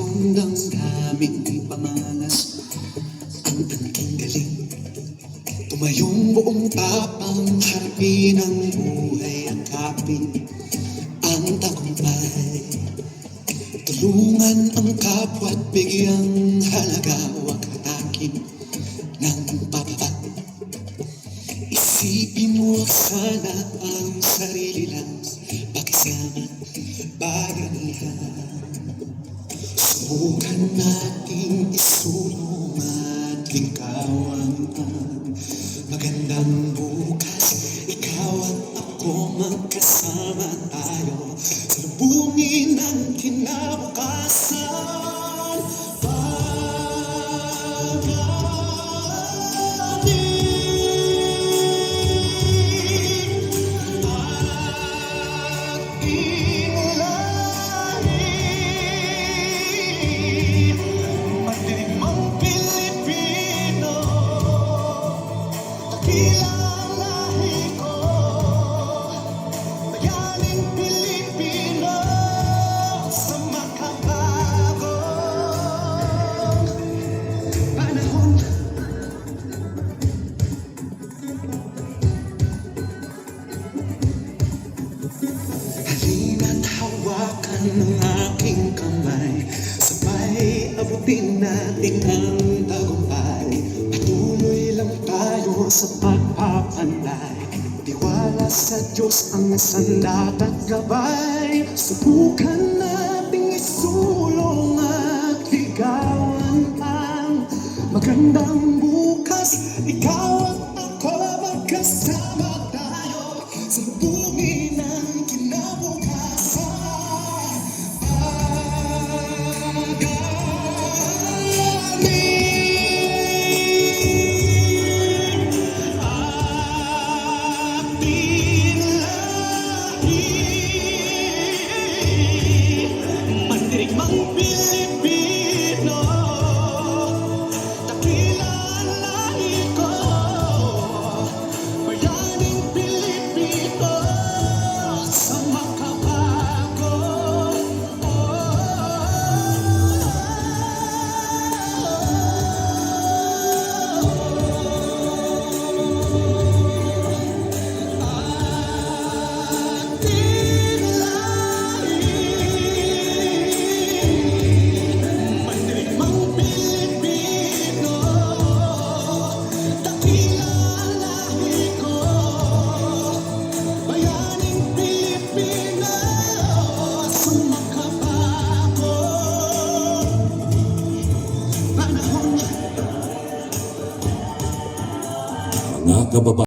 iyong damdamin pamalas ang tangking galing. Tumayong buong tapang harapin ang buhay at kapin ang tagumpay. Tulungan ang kapwa at bigyang halaga, huwag hatakin ng pababa. Isipin mo sana ang sarili lang, pakisama, bayanihan. Subukan nating isulong at lingkawan ang magandang bukas. Ikaw at ako magkasama tayo, salubungin ang kinabukasan. Halina't hawakan ng aking kamay, sabay abutin natin ang tagumpay. Patuloy lang tayo sa pagpapanday, tiwala sa Diyos ang sandat at gabay. Subukan nating isulong at ligawan ang magandang bukas. Ikaw at ako magkasama tayo, salubungin ang kinabukasan. Mandirigmang Pilipino, dakilang lahi ko, bayaning Pilipino, sa makabago. Mga kababayan.